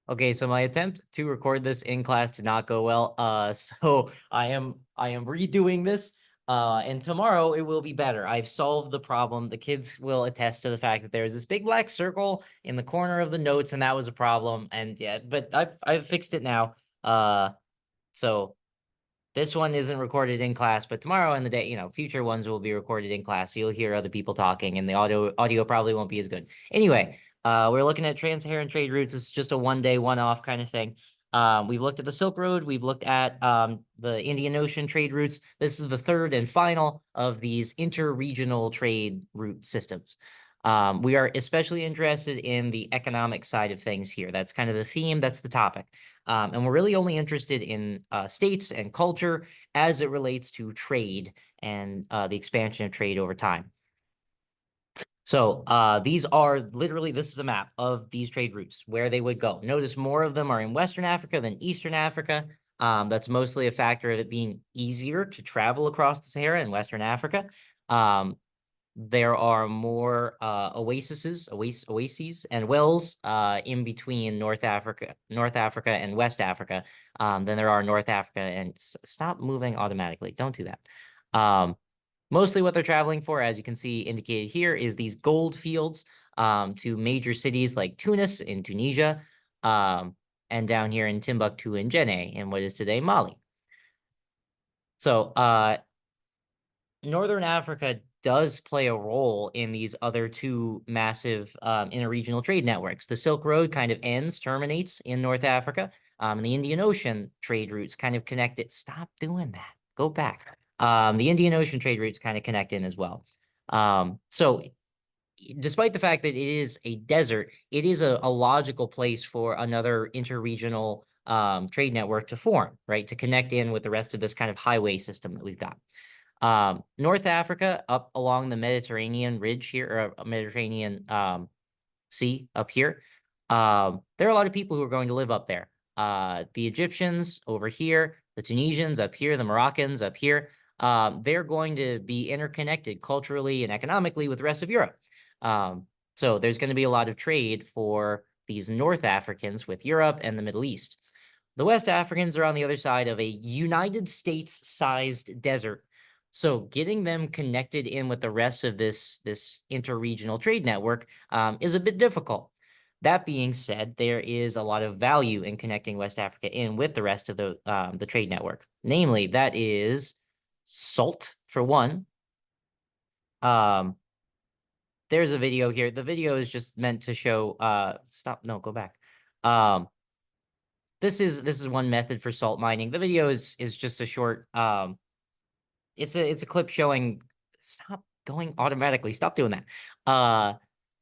Okay, so my attempt to record this in class did not go well. So I am redoing this. And tomorrow it will be better. I've solved the problem. The kids will attest to the fact that there's this big black circle in the corner of the notes, and that was a problem. And yeah, but I've fixed it now. So this one isn't recorded in class, but tomorrow and the day, future ones will be recorded in class. So you'll hear other people talking, and the audio probably won't be as good. Anyway, we're looking at trans-Saharan trade routes. It's just a one-day, one-off kind of thing. We've looked at the Silk Road. We've looked at the Indian Ocean trade routes. This is the third and final of these inter-regional trade route systems. We are especially interested in the economic side of things here. That's kind of the theme. That's the topic. And we're really only interested in states and culture as it relates to trade and the expansion of trade over time. So these are literally, this is a map of these trade routes, where they would go. Notice more of them are in Western Africa than Eastern Africa. That's mostly a factor of it being easier to travel across the Sahara in Western Africa. There are more oases and wells in between North Africa and West Africa than there are North Africa. And stop moving automatically. Don't do that. Mostly what they're traveling for, as you can see indicated here, is these gold fields to major cities like Tunis in Tunisia, and down here in Timbuktu and Jenne in what is today Mali. So Northern Africa does play a role in these other two massive interregional trade networks. The Silk Road kind of terminates in North Africa. And the Indian Ocean trade routes kind of connect it. Stop doing that. Go back. The Indian Ocean trade routes kind of connect in as well. So despite the fact that it is a desert, it is a logical place for another interregional trade network to form, right? To connect in with the rest of this kind of highway system that we've got. North Africa, up along the Mediterranean ridge here, or Mediterranean Sea up here. There are a lot of people who are going to live up there. The Egyptians over here, the Tunisians up here, the Moroccans up here. They're going to be interconnected culturally and economically with the rest of Europe. So there's going to be a lot of trade for these North Africans with Europe and the Middle East. The West Africans are on the other side of a United States-sized desert. So getting them connected in with the rest of this interregional trade network is a bit difficult. That being said, there is a lot of value in connecting West Africa in with the rest of the trade network. Namely, that is salt, for one. There's a video here. The video is just meant to show go back. This is one method for salt mining. The video is just a short it's a clip showing. Stop going automatically. Stop doing that.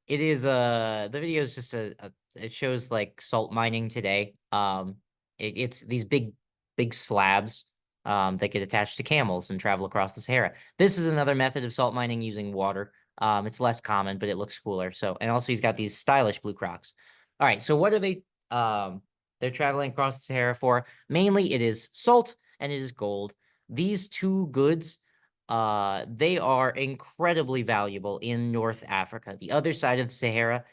It is the video is just it shows like salt mining today. It's these big slabs that get attached to camels and travel across the Sahara. This is another method of salt mining using water. It's less common, but it looks cooler. So, and also he's got these stylish blue Crocs. All right, so what are they're traveling across the Sahara for? Mainly it is salt and it is gold. These two goods, they are incredibly valuable in North Africa. The other side of the Sahara,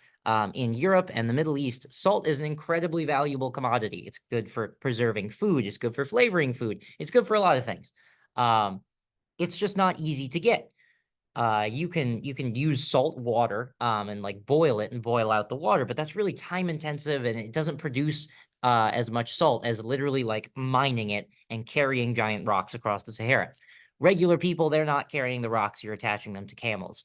in Europe and the Middle East, salt is an incredibly valuable commodity. It's good for preserving food. It's good for flavoring food. It's good for a lot of things. It's just not easy to get. You can use salt water and like boil it and boil out the water, but that's really time intensive and it doesn't produce as much salt as literally like mining it and carrying giant rocks across the Sahara. Regular people, they're not carrying the rocks, you're attaching them to camels.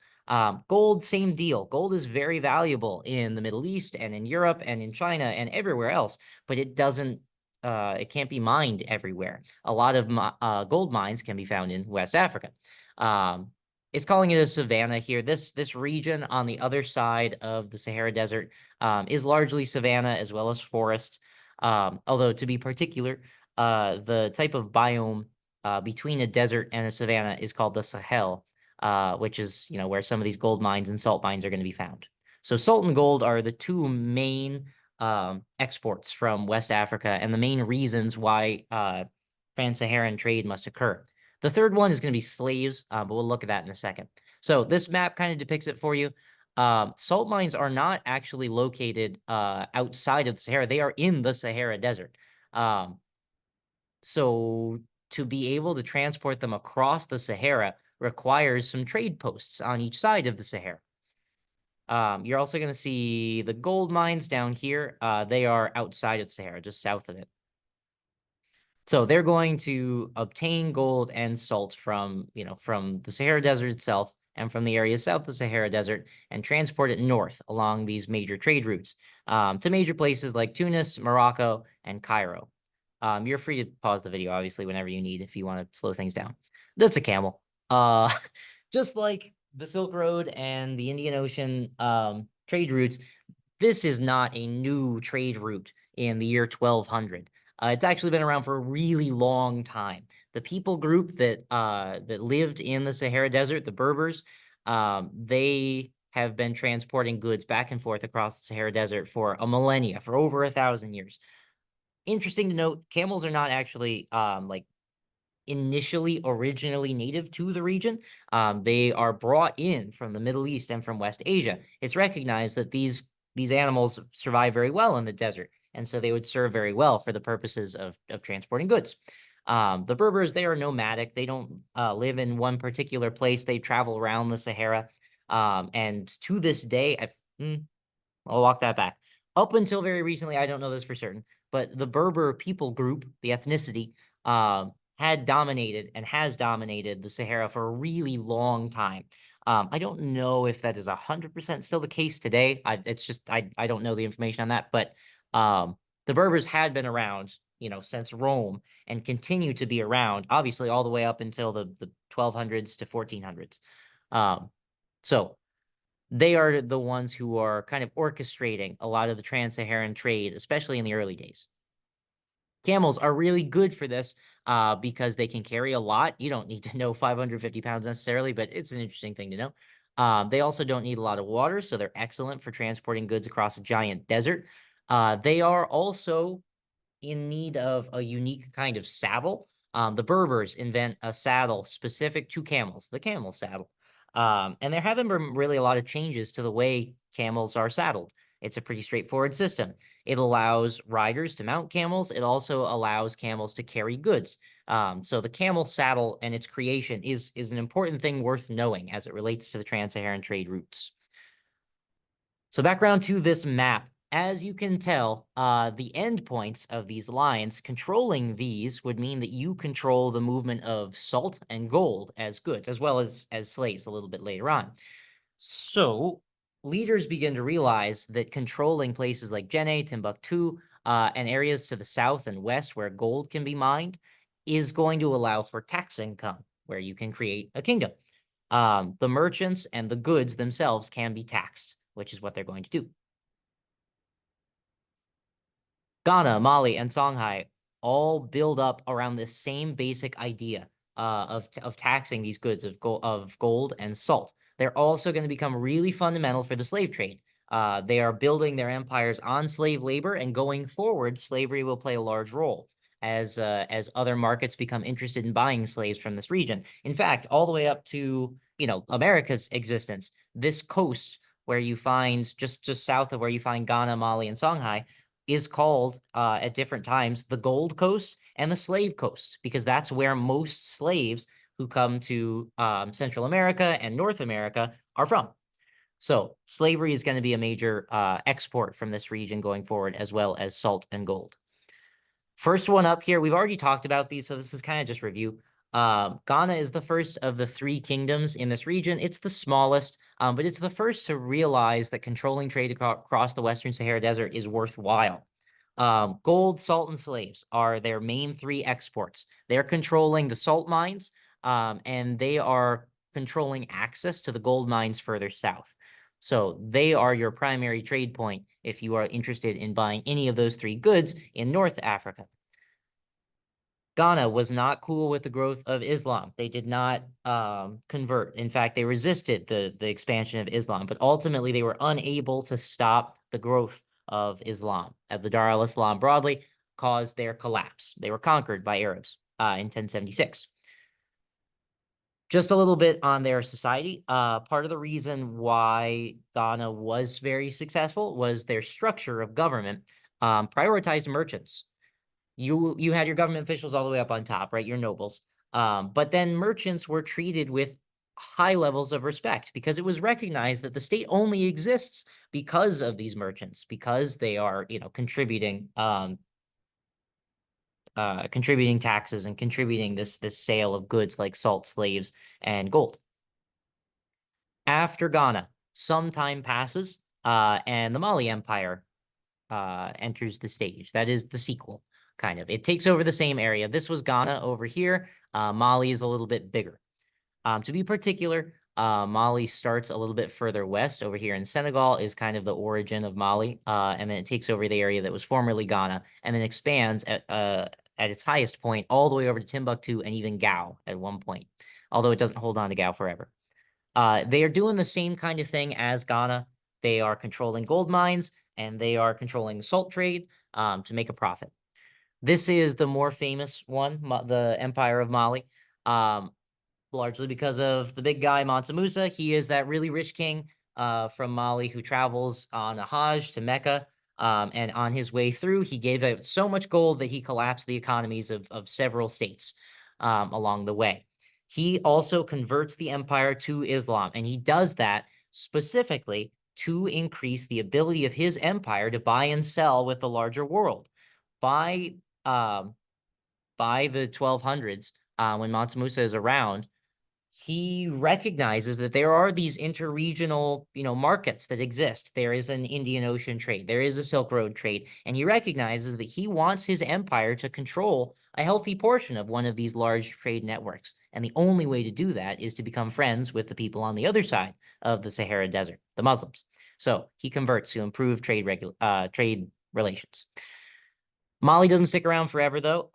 Gold, same deal. Gold is very valuable in the Middle East and in Europe and in China and everywhere else, but it can't be mined everywhere. A lot of gold mines can be found in West Africa. It's calling it a savanna here. This region on the other side of the Sahara Desert is largely savanna as well as forest. Although to be particular, the type of biome between a desert and a savanna is called the Sahel, which is where some of these gold mines and salt mines are going to be found. So salt and gold are the two main exports from West Africa and the main reasons why trans-Saharan trade must occur. The third one is going to be slaves, but we'll look at that in a second. So this map kind of depicts it for you. Salt mines are not actually located outside of the Sahara. They are in the Sahara Desert. So to be able to transport them across the Sahara requires some trade posts on each side of the Sahara. You're also going to see the gold mines down here. They are outside of the Sahara, just south of it. So they're going to obtain gold and salt from, from the Sahara Desert itself and from the area south of the Sahara Desert and transport it north along these major trade routes to major places like Tunis, Morocco, and Cairo. You're free to pause the video, obviously, whenever you need if you want to slow things down. That's a camel. Just like the Silk Road and the Indian Ocean trade routes, this is not a new trade route in the year 1200. It's actually been around for a really long time. The people group that lived in the Sahara Desert, the Berbers, they have been transporting goods back and forth across the Sahara Desert for a millennia, for over 1,000 years. Interesting to note, camels are not actually like originally native to the region. They are brought in from the Middle East and from West Asia. It's recognized that these animals survive very well in the desert, and so they would serve very well for the purposes of transporting goods. The Berbers, they are nomadic. They don't live in one particular place. They travel around the Sahara. And to this day, I'll walk that back. Up until very recently, I don't know this for certain, but the Berber people group, the ethnicity, had dominated and has dominated the Sahara for a really long time. I don't know if that is 100% still the case today. I don't know the information on that, but the Berbers had been around, since Rome and continue to be around, obviously all the way up until the 1200s to 1400s. So they are the ones who are kind of orchestrating a lot of the trans-Saharan trade, especially in the early days. Camels are really good for this because they can carry a lot. You don't need to know 550 pounds necessarily, but it's an interesting thing to know. They also don't need a lot of water, so they're excellent for transporting goods across a giant desert. They are also in need of a unique kind of saddle. The Berbers invent a saddle specific to camels, the camel saddle. And there haven't been really a lot of changes to the way camels are saddled. It's a pretty straightforward system. It allows riders to mount camels. It also allows camels to carry goods. So the camel saddle and its creation is an important thing worth knowing as it relates to the trans-Saharan trade routes. So background to this map. As you can tell, the endpoints of these lines, controlling these would mean that you control the movement of salt and gold as goods, as well as slaves a little bit later on. So leaders begin to realize that controlling places like Jenne, Timbuktu, and areas to the south and west where gold can be mined is going to allow for tax income, where you can create a kingdom. The merchants and the goods themselves can be taxed, which is what they're going to do. Ghana, Mali, and Songhai all build up around this same basic idea of taxing these goods of gold and salt. They're also going to become really fundamental for the slave trade. They are building their empires on slave labor, and going forward, slavery will play a large role as other markets become interested in buying slaves from this region. In fact, all the way up to America's existence, this coast where you find just south of where you find Ghana, Mali, and Songhai is called at different times the Gold Coast and the Slave Coast, because that's where most slaves who come to Central America and North America are from. So slavery is going to be a major export from this region going forward, as well as salt and gold. First one up here, we've already talked about these, so this is kind of just review. Ghana is the first of the three kingdoms in this region. It's the smallest, but it's the first to realize that controlling trade across the Western Sahara Desert is worthwhile. Gold, salt, and slaves are their main three exports. They're controlling the salt mines, and they are controlling access to the gold mines further south. So they are your primary trade point if you are interested in buying any of those three goods in North Africa. Ghana was not cool with the growth of Islam. They did not convert. In fact, they resisted the expansion of Islam, but ultimately they were unable to stop the growth of Islam. The Dar al-Islam broadly caused their collapse. They were conquered by Arabs in 1076. Just a little bit on their society. Part of the reason why Ghana was very successful was their structure of government prioritized merchants. You had your government officials all the way up on top, right? Your nobles. But then merchants were treated with high levels of respect because it was recognized that the state only exists because of these merchants, because they are, contributing taxes and contributing this sale of goods like salt, slaves, and gold. After Ghana, some time passes, and the Mali Empire enters the stage. That is the sequel, kind of. It takes over the same area. This was Ghana over here. Mali is a little bit bigger. To be particular, Mali starts a little bit further west over here in Senegal is kind of the origin of Mali, and then it takes over the area that was formerly Ghana, and then expands at its highest point all the way over to Timbuktu and even Gao at one point, although it doesn't hold on to Gao forever. They are doing the same kind of thing as Ghana. They are controlling gold mines and they are controlling the salt trade to make a profit. This is the more famous one, the Empire of Mali, largely because of the big guy Mansa Musa. He is that really rich king from Mali who travels on a Hajj to Mecca. And on his way through, he gave out so much gold that he collapsed the economies of several states along the way. He also converts the empire to Islam, and he does that specifically to increase the ability of his empire to buy and sell with the larger world. By by the 1200s, when Mansa Musa is around, he recognizes that there are these interregional, markets that exist. There is an Indian Ocean trade, there is a Silk Road trade, and he recognizes that he wants his empire to control a healthy portion of one of these large trade networks. And the only way to do that is to become friends with the people on the other side of the Sahara Desert, the Muslims. So he converts to improve trade relations. Mali doesn't stick around forever, though.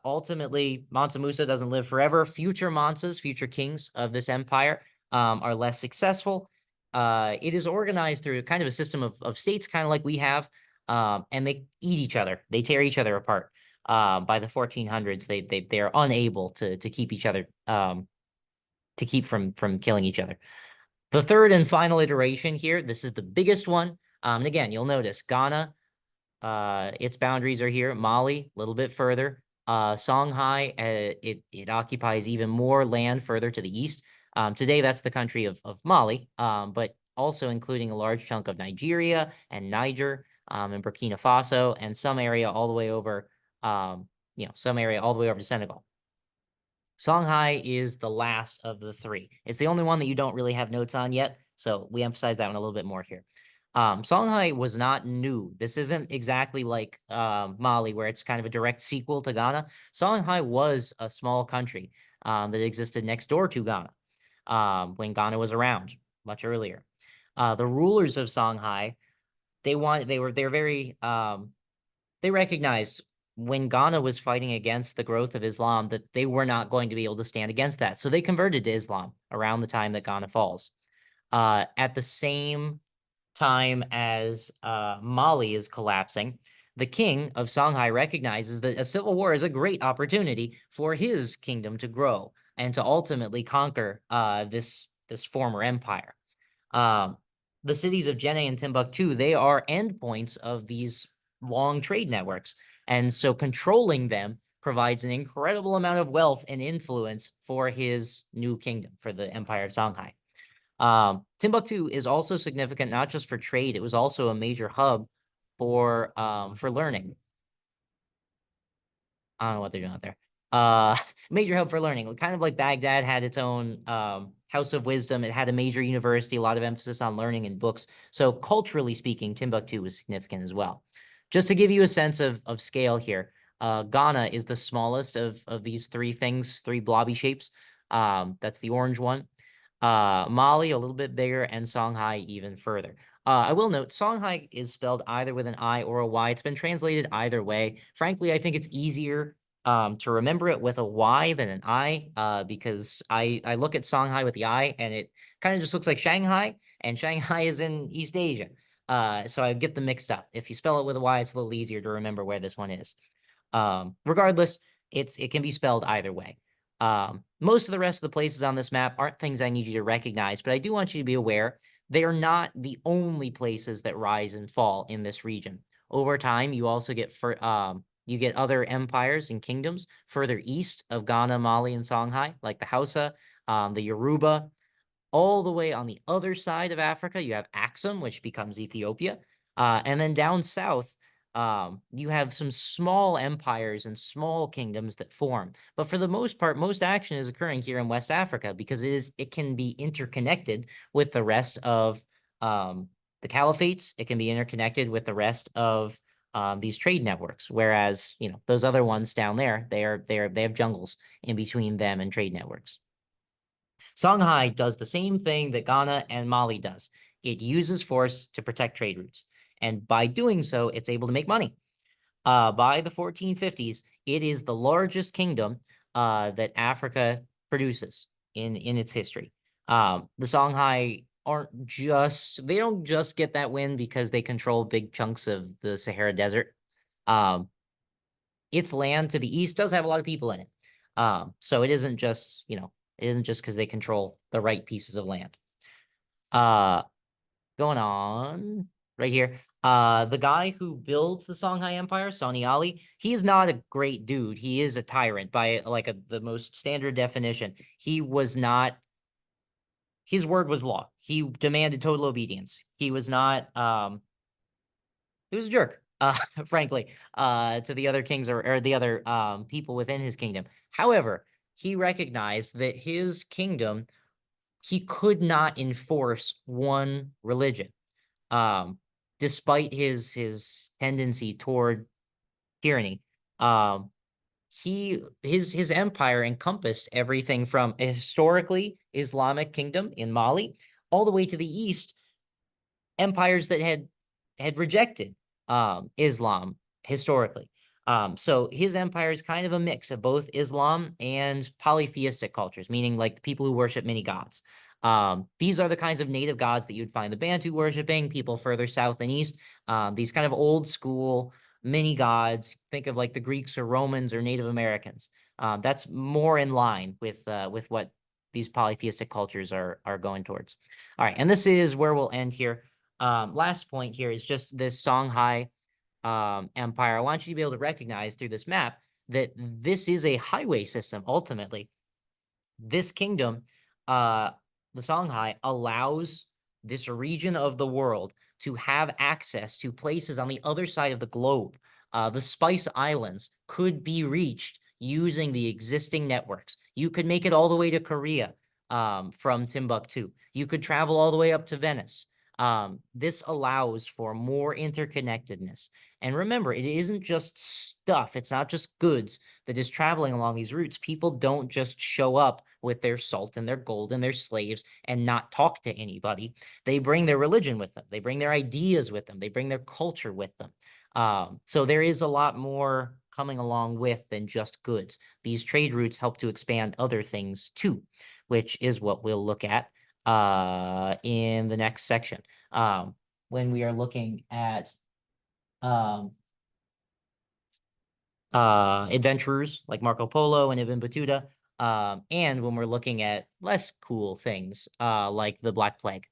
Ultimately, Mansa Musa doesn't live forever. Future Mansas, future kings of this empire, are less successful. It is organized through kind of a system of states, kind of like we have, and they eat each other. They tear each other apart. By the 1400s, they are unable to keep each other to keep from killing each other. The third and final iteration here, this is the biggest one. And again, you'll notice Ghana. Its boundaries are here. Mali, a little bit further. Songhai, it occupies even more land further to the east. Today, that's the country of Mali, but also including a large chunk of Nigeria and Niger, and Burkina Faso, and some area all the way over, some area all the way over to Senegal. Songhai is the last of the three. It's the only one that you don't really have notes on yet, so we emphasize that one a little bit more here. Songhai was not new. This isn't exactly like Mali, where it's kind of a direct sequel to Ghana. Songhai was a small country that existed next door to Ghana when Ghana was around much earlier. The rulers of Songhai, they recognized when Ghana was fighting against the growth of Islam that they were not going to be able to stand against that. So they converted to Islam around the time that Ghana falls. At the same time as Mali is collapsing, the king of Songhai recognizes that a civil war is a great opportunity for his kingdom to grow and to ultimately conquer this former empire. The cities of Djenné and Timbuktu, they are endpoints of these long trade networks. And so controlling them provides an incredible amount of wealth and influence for his new kingdom, for the Empire of Songhai. Timbuktu is also significant, not just for trade, it was also a major hub for learning. I don't know what they're doing out there. Major hub for learning, kind of like Baghdad had its own House of Wisdom. It had a major university, a lot of emphasis on learning and books. So culturally speaking, Timbuktu was significant as well. Just to give you a sense of scale here, Ghana is the smallest of these three things, three blobby shapes. That's the orange one. Mali a little bit bigger, and Songhai even further. I will note Songhai is spelled either with an I or a Y. It's been translated either way. Frankly, I think it's easier to remember it with a Y than an I, because I look at Songhai with the I and it kind of just looks like Shanghai, and Shanghai is in East Asia. So I get them mixed up. If you spell it with a Y, it's a little easier to remember where this one is. Regardless, it can be spelled either way. Most of the rest of the places on this map aren't things I need you to recognize, but I do want you to be aware they are not the only places that rise and fall in this region. Over time, you also get you get other empires and kingdoms further east of Ghana, Mali, and Songhai, like the Hausa, the Yoruba. All the way on the other side of Africa, you have Axum, which becomes Ethiopia. And then down south, you have some small empires and small kingdoms that form. But for the most part, most action is occurring here in West Africa because it can be interconnected with the rest of the caliphates. It can be interconnected with the rest of these trade networks. Whereas, those other ones down there, they have jungles in between them and trade networks. Songhai does the same thing that Ghana and Mali does. It uses force to protect trade routes. And by doing so, it's able to make money. By the 1450s, it is the largest kingdom that Africa produces in its history. The Songhai they don't just get that win because they control big chunks of the Sahara Desert. Its land to the east does have a lot of people in it. So it isn't just, it isn't just because they control the right pieces of land. Going on right here. The guy who builds the Songhai Empire, Soni Ali, he's not a great dude. He is a tyrant by the most standard definition. He was not, his word was law. He demanded total obedience. He was not, he was a jerk, frankly, to the other kings or the other people within his kingdom. However, he recognized that his kingdom, he could not enforce one religion, despite his tendency toward tyranny. His empire encompassed everything from a historically Islamic kingdom in Mali all the way to the east, empires that had rejected Islam historically. So his empire is kind of a mix of both Islam and polytheistic cultures, meaning like the people who worship many gods. These are the kinds of native gods that you'd find the Bantu worshiping, people further south and east. These kind of old school mini gods. Think of like the Greeks or Romans or Native Americans. That's more in line with what these polytheistic cultures are going towards. All right, and this is where we'll end here. Last point here is just this Songhai empire. I want you to be able to recognize through this map that this is a highway system. Ultimately, this kingdom, the Songhai, allows this region of the world to have access to places on the other side of the globe. The Spice Islands could be reached using the existing networks. You could make it all the way to Korea from Timbuktu. You could travel all the way up to Venice. This allows for more interconnectedness. And remember, it isn't just stuff. It's not just goods that is traveling along these routes. People don't just show up with their salt and their gold and their slaves and not talk to anybody. They bring their religion with them. They bring their ideas with them. They bring their culture with them. So there is a lot more coming along with than just goods. These trade routes help to expand other things too, which is what we'll look at in the next section, when we are looking at adventurers like Marco Polo and Ibn Battuta, and when we're looking at less cool things like the Black Plague.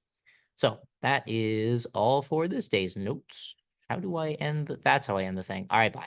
So that is all for this day's notes. How do I end? That's how I end the thing. All right, bye.